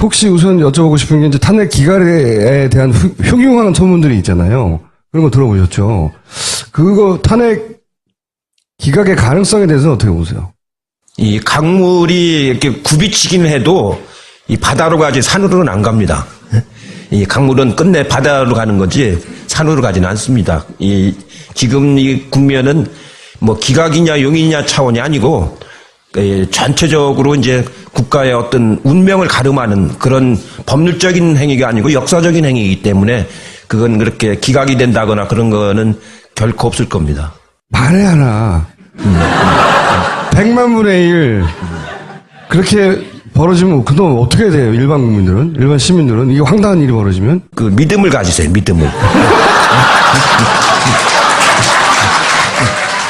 혹시 우선 여쭤보고 싶은 게 이제 탄핵 기각에 대한 흉흉한 소문들이 있잖아요. 그런 거 들어보셨죠? 그거 탄핵 기각의 가능성에 대해서는 어떻게 보세요? 이 강물이 이렇게 굽이치기는 해도 이 바다로 가지 산으로는 안 갑니다. 이 강물은 끝내 바다로 가는 거지 산으로 가지는 않습니다. 지금 이 국면은 뭐 기각이냐 용이냐 차원이 아니고 전체적으로 이제 국가의 어떤 운명을 가름하는 그런 법률적인 행위가 아니고 역사적인 행위이기 때문에 그건 그렇게 기각이 된다거나 그런 거는 결코 없을 겁니다. 만에 하나 100만 분의 1 그렇게 벌어지면 그동안 어떻게 돼요? 일반 국민들은? 일반 시민들은? 이게 황당한 일이 벌어지면? 그 믿음을 가지세요. 믿음을.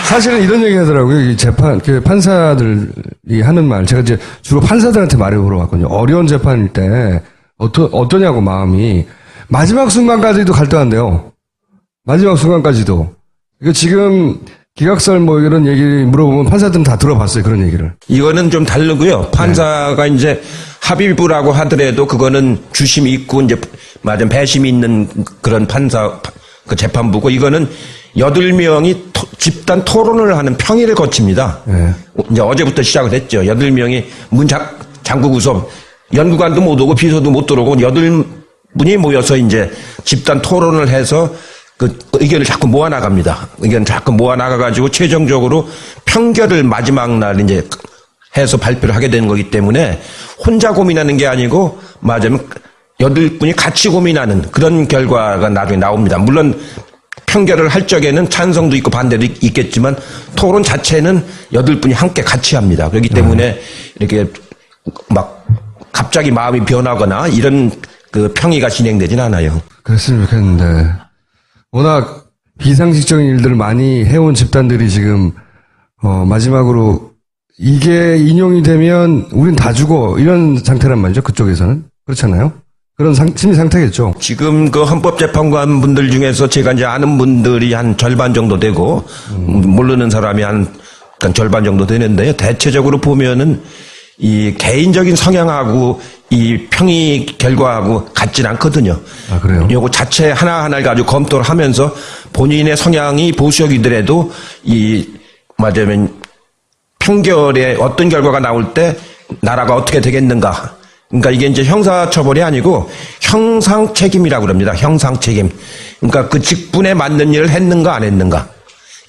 사실은 이런 얘기 하더라고요. 이 재판, 판사들이 하는 말. 제가 이제 주로 판사들한테 말을 물어봤거든요. 어려운 재판일 때, 어떠냐고, 마음이. 마지막 순간까지도 갈등한대요. 마지막 순간까지도. 이거 지금, 기각설 뭐 이런 얘기 물어보면 판사들은 다 들어봤어요. 그런 얘기를. 이거는 좀 다르고요. 판사가 네. 이제 합의부라고 하더라도 그거는 주심이 있고, 이제, 맞은 배심이 있는 그런 그 재판부고, 이거는 8명이 집단 토론을 하는 평의를 거칩니다. 네. 이제 어제부터 시작을 했죠. 8명이 장국 우섭, 연구관도 못 오고 비서도 못 들어오고 8분이 모여서 이제 집단 토론을 해서 그 의견을 자꾸 모아나갑니다. 의견을 자꾸 모아나가가지고 최종적으로 평결을 마지막 날 이제 해서 발표를 하게 되는 거기 때문에 혼자 고민하는 게 아니고 맞으면 8분이 같이 고민하는 그런 결과가 나중에 나옵니다. 물론 평결을 할 적에는 찬성도 있고 반대도 있겠지만 토론 자체는 8분이 함께 같이 합니다. 그렇기 때문에 이렇게 막 갑자기 마음이 변하거나 이런 그 평의가 진행되진 않아요. 그랬으면 좋겠는데 워낙 비상식적인 일들을 많이 해온 집단들이 지금 마지막으로 이게 인용이 되면 우린 다 죽어 이런 상태란 말이죠. 그쪽에서는. 그렇잖아요. 그런 심리 상태겠죠. 지금 그 헌법재판관 분들 중에서 제가 이제 아는 분들이 한 절반 정도 되고, 모르는 사람이 한 절반 정도 되는데요. 대체적으로 보면은 이 개인적인 성향하고 이 평의 결과하고 같진 않거든요. 아, 그래요? 요거 자체 하나하나를 가지고 검토를 하면서 본인의 성향이 보수적이더라도 맞으면 평결에 어떤 결과가 나올 때 나라가 어떻게 되겠는가. 그러니까 이게 이제 형사처벌이 아니고 형상책임이라고 그럽니다. 형상책임. 그러니까 그 직분에 맞는 일을 했는가 안 했는가.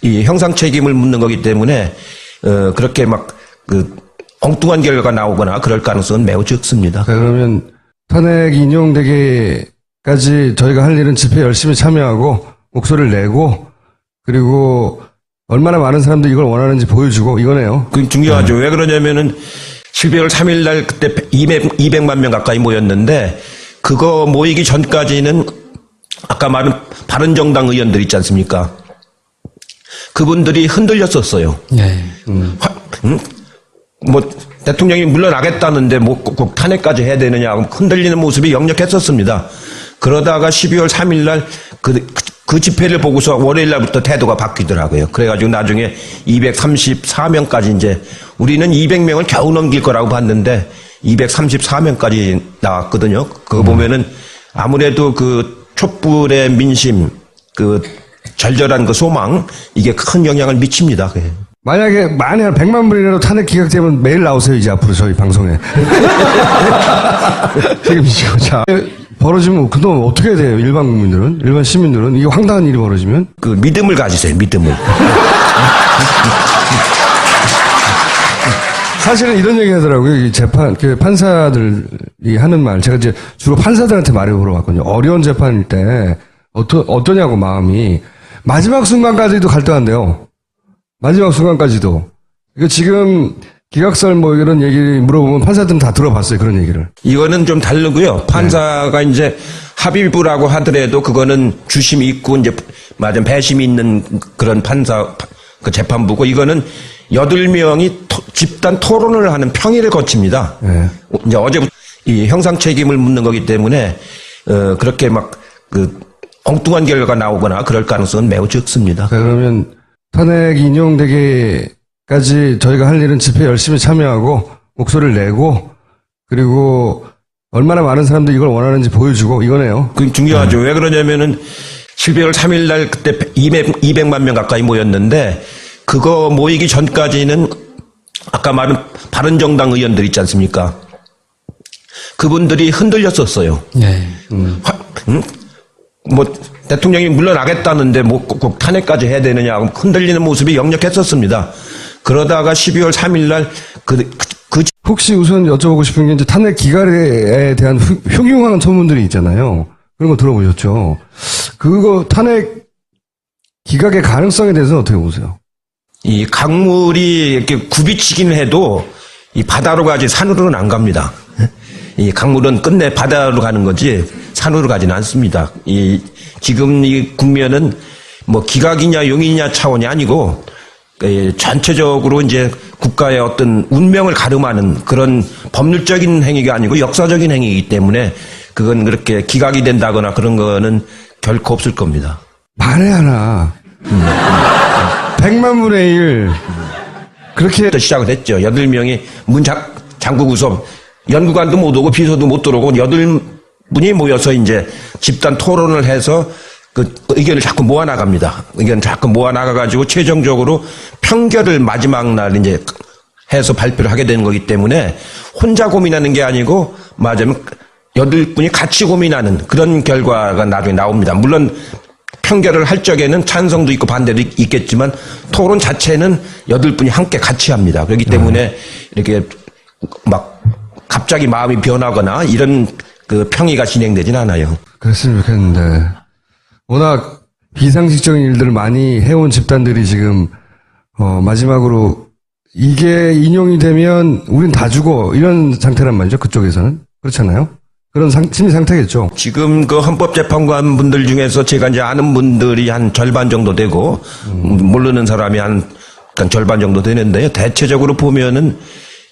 이 형상책임을 묻는 거기 때문에 그렇게 엉뚱한 결과가 나오거나 그럴 가능성은 매우 적습니다. 그러면 탄핵 인용되기까지 저희가 할 일은 집회 열심히 참여하고 목소리를 내고 그리고 얼마나 많은 사람들이 이걸 원하는지 보여주고 이거네요. 그게 중요하죠. 왜 그러냐면은 12월 3일 날 그때 200만 명 가까이 모였는데 그거 모이기 전까지는 아까 말한 바른정당 의원들 있지 않습니까? 그분들이 흔들렸었어요. 네. 뭐 대통령이 물러나겠다는데 뭐 꼭 탄핵까지 해야 되느냐 흔들리는 모습이 역력했었습니다. 그러다가 12월 3일 날 그 집회를 보고서 월요일 날부터 태도가 바뀌더라고요. 그래가지고 나중에 234명까지 이제 우리는 200명을 겨우 넘길 거라고 봤는데 234명까지 나왔거든요. 그거 보면은 아무래도 그 촛불의 민심, 그 절절한 그 소망 이게 큰 영향을 미칩니다. 만약에 100만 분이라도 탄핵 기각되면 매일 나오세요. 이제 앞으로 저희 방송에. 책임지시고. 자, 벌어지면 그동안 어떻게 돼요? 일반 국민들은? 일반 시민들은? 이게 황당한 일이 벌어지면? 그 믿음을 가지세요. 믿음을. 사실은 이런 얘기 하더라고요. 이 재판, 판사들이 하는 말. 제가 이제 주로 판사들한테 말을 물어봤거든요. 어려운 재판일 때, 어떠냐고, 마음이. 마지막 순간까지도 갈등한대요. 마지막 순간까지도. 이거 지금, 기각설 뭐 이런 얘기 물어보면 판사들은 다 들어봤어요. 그런 얘기를. 이거는 좀 다르고요. 판사가 네. 이제 합의부라고 하더라도 그거는 주심이 있고 이제 맞은 배심이 있는 그런 그 재판부고 이거는 8명이 집단 토론을 하는 평의를 거칩니다. 네. 이제 어제부터 이 형상 책임을 묻는 거기 때문에 그렇게 엉뚱한 결과가 나오거나 그럴 가능성은 매우 적습니다. 그러면 탄핵 인용되기까지 저희가 할 일은 집회 열심히 참여하고 목소리를 내고 그리고 얼마나 많은 사람들이 이걸 원하는지 보여주고 이거네요. 그 중요하죠. 왜 그러냐면은 12월 3일 날 그때 200만 명 가까이 모였는데 그거 모이기 전까지는 아까 말한 바른정당 의원들 있지 않습니까? 그분들이 흔들렸었어요. 네. 뭐 대통령이 물러나겠다는데 뭐 꼭 탄핵까지 해야 되느냐 흔들리는 모습이 역력했었습니다. 그러다가 12월 3일 날 혹시 우선 여쭤보고 싶은 게 이제 탄핵 기각에 대한 흉흉한 소문들이 있잖아요. 그런 거 들어보셨죠? 그거 탄핵 기각의 가능성에 대해서는 어떻게 보세요? 이 강물이 이렇게 굽이치긴 해도 이 바다로 가지 산으로는 안 갑니다. 이 강물은 끝내 바다로 가는 거지 산으로 가지는 않습니다. 지금 이 국면은 뭐 기각이냐 용이냐 차원이 아니고 전체적으로 이제 국가의 어떤 운명을 가름하는 그런 법률적인 행위가 아니고 역사적인 행위이기 때문에 그건 그렇게 기각이 된다거나 그런 거는 결코 없을 겁니다. 만에 하나 100만 분의 1 그렇게 시작을 했죠. 8명이 문 잠그고서 연구관도 못 오고 비서도 못 들어오고 8분이 모여서 이제 집단 토론을 해서 그 의견을 자꾸 모아나갑니다. 의견을 자꾸 모아나가가지고 최종적으로 평결을 마지막 날 이제 해서 발표를 하게 되는 거기 때문에 혼자 고민하는 게 아니고 맞으면 8분이 같이 고민하는 그런 결과가 나중에 나옵니다. 물론 평결을 할 적에는 찬성도 있고 반대도 있겠지만 토론 자체는 8분이 함께 같이 합니다. 그렇기 때문에 이렇게 막 갑자기 마음이 변하거나 이런 그 평의가 진행되진 않아요. 그랬으면 좋겠는데 워낙 비상식적인 일들을 많이 해온 집단들이 지금 마지막으로 이게 인용이 되면 우린 다 죽어 이런 상태란 말이죠. 그쪽에서는 그렇잖아요. 그런 심리 상태겠죠. 지금 그 헌법재판관 분들 중에서 제가 이제 아는 분들이 한 절반 정도 되고 모르는 사람이 한 절반 정도 되는데요. 대체적으로 보면은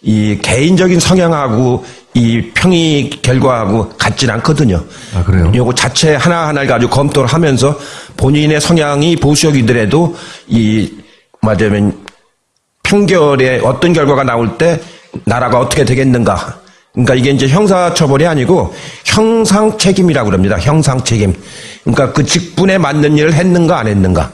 이 개인적인 성향하고 이 평의 결과하고 같진 않거든요. 아, 그래요? 요거 자체 하나하나를 가지고 검토를 하면서 본인의 성향이 보수적이더라도 맞으면 평결에 어떤 결과가 나올 때 나라가 어떻게 되겠는가. 그러니까 이게 이제 형사처벌이 아니고 형상 책임이라고 그럽니다. 형상 책임. 그러니까 그 직분에 맞는 일을 했는가 안 했는가.